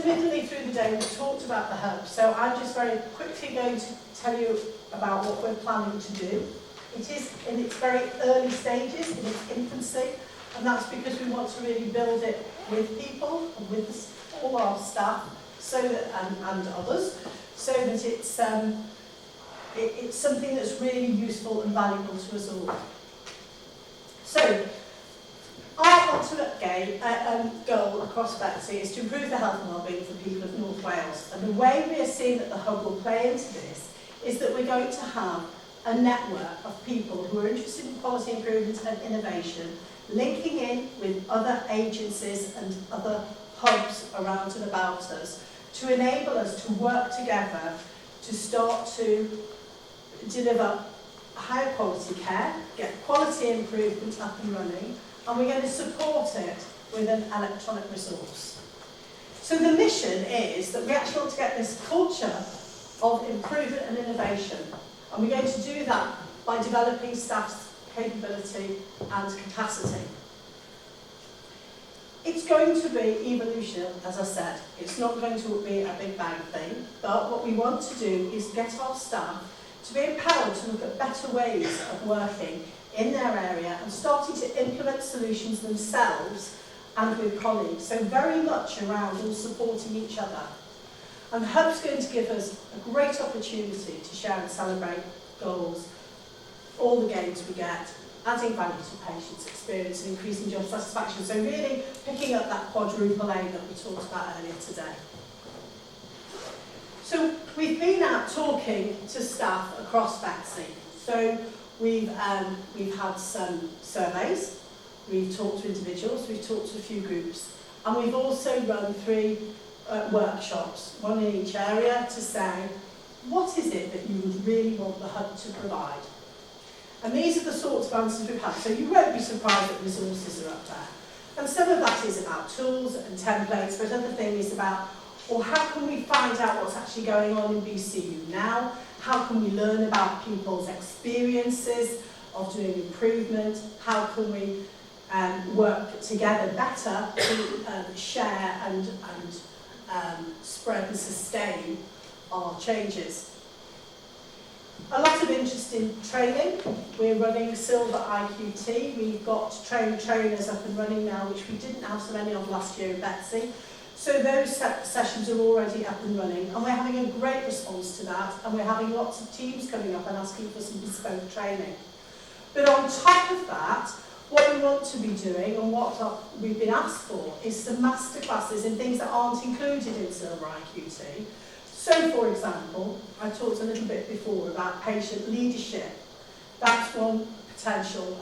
intermittently through the day, we've talked about the hub, so I'm just very quickly going to tell you about what we're planning to do. It is in its very early stages, in its infancy, and that's because we want to really build it with people, and with all our staff, so that, and others, so that it's something that's really useful and valuable to us all. So, our ultimate goal across Betsy is to improve the health and wellbeing for people of North Wales. And the way we are seeing that the hub will play into this is that we're going to have a network of people who are interested in quality improvement and innovation, linking in with other agencies and other hubs around and about us to enable us to work together to start to deliver higher quality care, get quality improvement up and running, and we're going to support it with an electronic resource. So the mission is that we actually want to get this culture of improvement and innovation, and we're going to do that by developing staff's capability and capacity. It's going to be evolution, as I said. It's not going to be a big bang thing, but what we want to do is get our staff to be empowered to look at better ways of working in their area and starting to implement solutions themselves and with colleagues. So very much around all supporting each other. And the Hub's going to give us a great opportunity to share and celebrate goals, all the gains we get, adding value to patients' experience and increasing job satisfaction. So really picking up that quadruple aim that we talked about earlier today. So we've been out talking to staff across Betsy. So we've had some surveys, we've talked to individuals, we've talked to a few groups, and we've also run 3 workshops, one in each area, to say, what is it that you would really want the hub to provide? And these are the sorts of answers we've had. So you won't be surprised that resources are up there. And some of that is about tools and templates, but other thing is about, well, how can we find out what's actually going on in BCU now? How can we learn about people's experiences of doing improvement? How can we work together better to share and spread and sustain our changes? A lot of interest in training. We're running Silver IQT. We've got trainers up and running now, which we didn't have so many of last year at Betsy. So those sessions are already up and running, and we're having a great response to that, and we're having lots of teams coming up and asking for some bespoke training. But on top of that, what we want to be doing and what we've been asked for is some masterclasses in things that aren't included in Silver IQT. So, for example, I talked a little bit before about patient leadership. That's one potential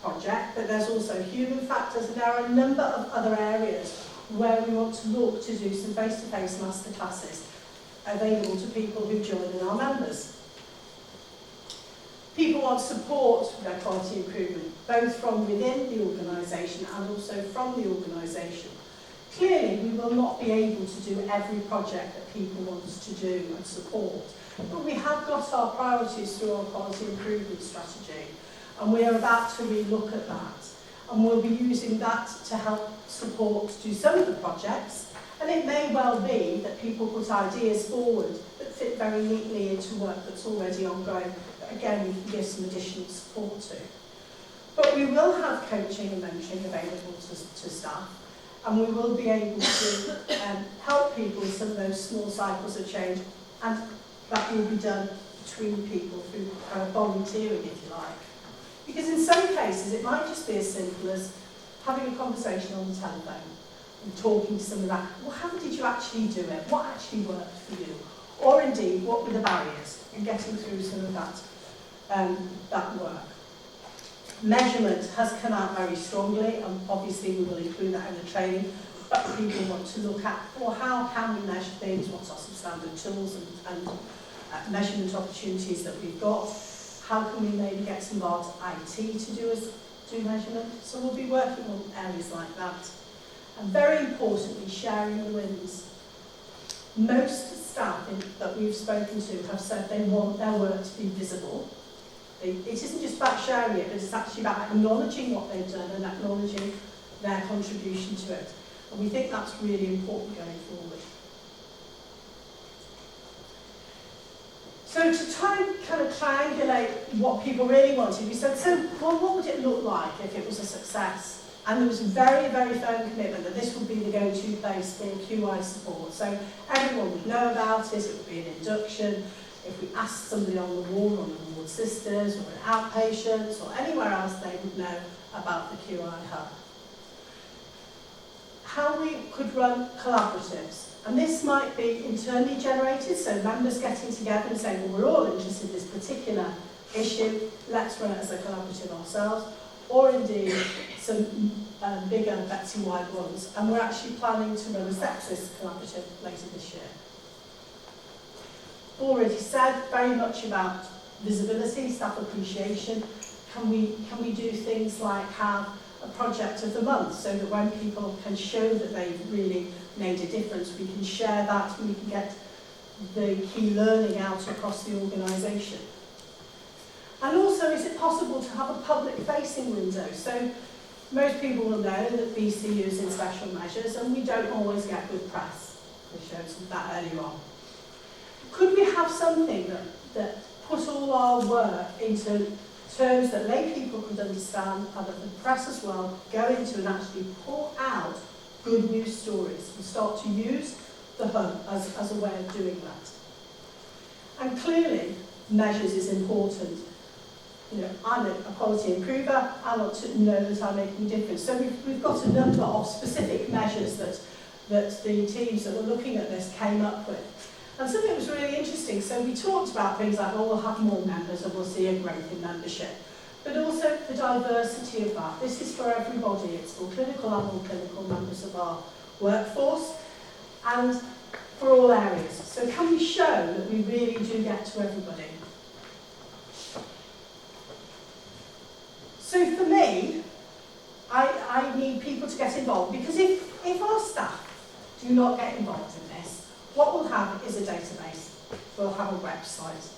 project, but there's also human factors, and there are a number of other areas where we want to look to do some face-to-face masterclasses available to people who join and are members. People want support for their quality improvement, both from within the organisation and also from the organisation. Clearly, we will not be able to do every project that people want us to do and support, but we have got our priorities through our quality improvement strategy, and we are about to relook at that. And we'll be using that to help support do some of the projects, and it may well be that people put ideas forward that fit very neatly into work that's already ongoing, that again we can give some additional support to. But we will have coaching and mentoring available to staff, and we will be able to help people with some of those small cycles of change, and that will be done between people through volunteering, if you like. Because in some cases it might just be as simple as having a conversation on the telephone and talking to someone about, well, how did you actually do it? What actually worked for you? Or indeed, what were the barriers? And getting through some of that work. Measurement has come out very strongly, and obviously we will include that in the training, but people want to look at, well, how can we measure things? What are some standard tools and measurement opportunities that we've got? How can we maybe get some of our IT to do measurement? So we'll be working on areas like that. And very importantly, sharing the wins. Most staff that we've spoken to have said they want their work to be visible. It isn't just about sharing it, but it's actually about acknowledging what they've done and acknowledging their contribution to it. And we think that's really important going forward. So to try and kind of triangulate what people really wanted, we said, so well, what would it look like if it was a success? And there was a very, very firm commitment that this would be the go-to place for QI support. So everyone would know about it, it would be an induction. If we asked somebody on the ward, on the ward sisters, or an outpatients, or anywhere else, they would know about the QI Hub. How we could run collaboratives. And this might be internally generated, so members getting together and saying, well, we're all interested in this particular issue, let's run it as a collaborative ourselves. Or indeed some bigger Betsy-wide ones. And we're actually planning to run a sepsis collaborative later this year. Already said, very much about visibility, staff appreciation. Can we do things like have a project of the month so that when people can show that they've really made a difference, we can share that and we can get the key learning out across the organisation. And also, is it possible to have a public-facing window? So most people will know that BCU is in special measures and we don't always get good press. We showed some of that earlier on. Could we have something that put all our work into terms that lay people could understand and that the press as well go into and actually pull out good news stories and start to use the hub as a way of doing that? And clearly, measures is important. You know, I'm a quality improver, I want to know that I'm making a difference. So we've got a number of specific measures that the teams that were looking at this came up with. And something was really interesting. So we talked about things like, oh, we'll have more members and we'll see a growth in membership. But also the diversity of that. This is for everybody. It's for clinical and non-clinical members of our workforce and for all areas. So can we show that we really do get to everybody? So for me, I need people to get involved, because if our staff do not get involved in this, what we'll have is a database. We'll have a website.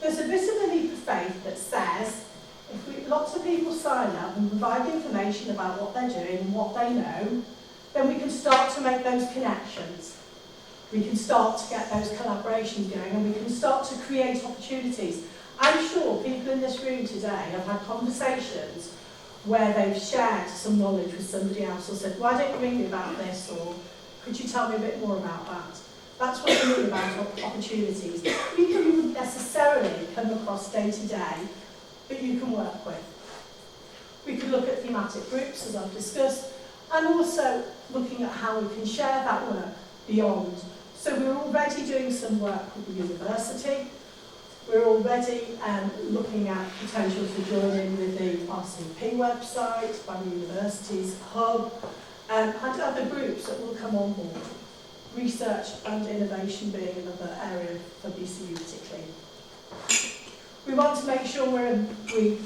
There's a bit of a leap of faith that says, if lots of people sign up and provide information about what they're doing and what they know, then we can start to make those connections. We can start to get those collaborations going and we can start to create opportunities. I'm sure people in this room today have had conversations where they've shared some knowledge with somebody else or said, why don't you ring me about this, or could you tell me a bit more about that? That's what I mean about opportunities. People you wouldn't necessarily come across day to day, but you can work with. We could look at thematic groups, as I've discussed, and also looking at how we can share that work beyond. So we're already doing some work with the university. We're already looking at potential to join in with the RCP website, by the university's hub, and other groups that will come on board. Research and innovation being another area for BCU particularly. We want to make sure we're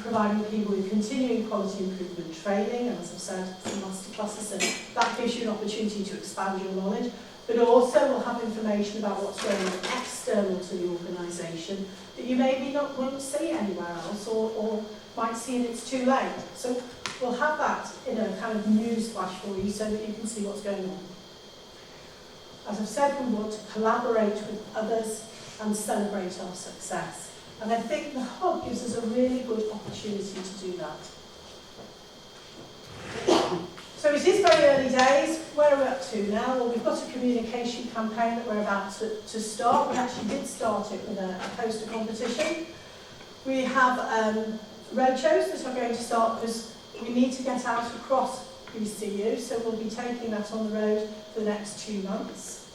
providing people with continuing quality improvement training, and as I've said, some masterclasses, and that gives you an opportunity to expand your knowledge. But also we'll have information about what's going on external to the organisation that you maybe won't see anywhere else or might see and it's too late. So we'll have that in a kind of news flash for you so that you can see what's going on. As I've said, we want to collaborate with others and celebrate our success. And I think the hub gives us a really good opportunity to do that. So it is very early days. Where are we up to now? Well, we've got a communication campaign that we're about to start. We actually did start it with a poster competition. We have roadshows that are going to start because we need to get out across BCU, so we'll be taking that on the road for the next 2 months.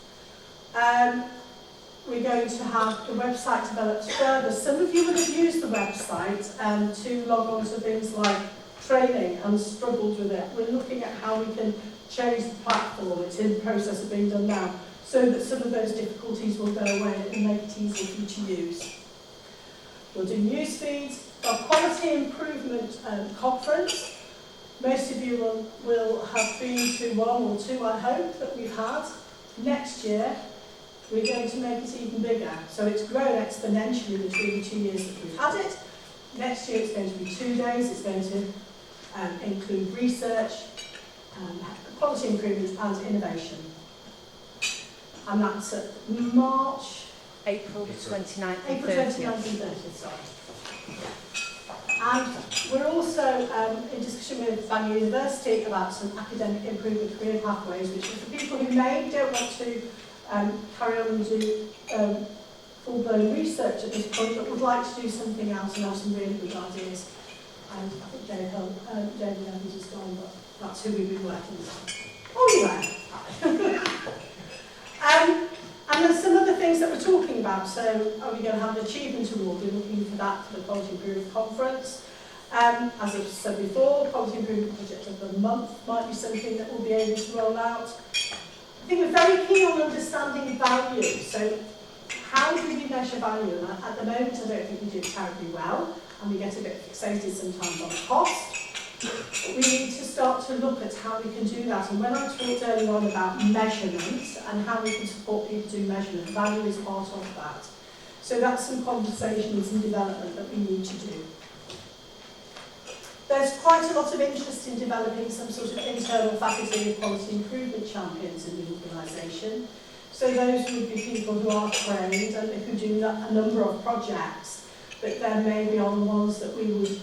We're going to have the website developed further. Some of you would have used the website to log on to things like training and struggled with it. We're looking at how we can change the platform. It's in the process of being done now, so that some of those difficulties will go away and make it easier for you to use. We'll do news feeds, our quality improvement conference. Most of you will have been to 1 or 2, I hope, that we've had. Next year, we're going to make it even bigger. So it's grown exponentially between the 2 years that we've had it. Next year it's going to be 2 days. It's going to include research, quality improvement and innovation. And that's at April 29th and April 30th. 29th and 30th, sorry. And we're also in discussion with Bangor University about some academic improvement career pathways, which is for people who don't want to carry on and do full-blown research at this point, but would like to do something else and have some really good ideas. And I think David Evans is gone, but that's who we've been working with. Oh, yeah. And there's some other things that we're talking about. So are we going to have an achievement award? We're looking for that for the Quality Improvement Conference. As I've said before, Quality Improvement Project of the Month might be something that we'll be able to roll out. I think we're very keen on understanding value. So how do we measure value? And at the moment, I don't think we do it terribly well, and we get a bit fixated sometimes on cost. But we need to start to look at how we can do that. And when I talked earlier on about measurement and how we can support people to do measurement, value is part of that. So that's some conversations and development that we need to do. There's quite a lot of interest in developing some sort of internal faculty of quality improvement champions in the organisation. So those would be people who are trained and who do a number of projects, but then maybe on ones that we would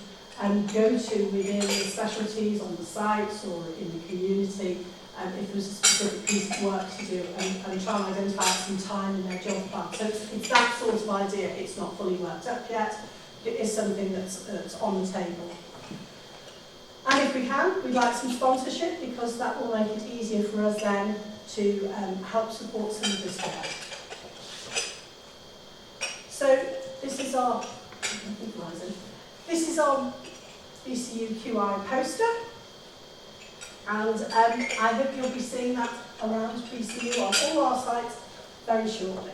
go to within the specialties on the sites or in the community, if there was a specific piece of work to do, and try and identify some time in their job plan. So it's that sort of idea. It's not fully worked up yet. It is something that's on the table. And if we can, we'd like some sponsorship, because that will make it easier for us then to help support some of this work. So this is our BCU QI poster, and I hope you'll be seeing that around BCU on all our sites very shortly.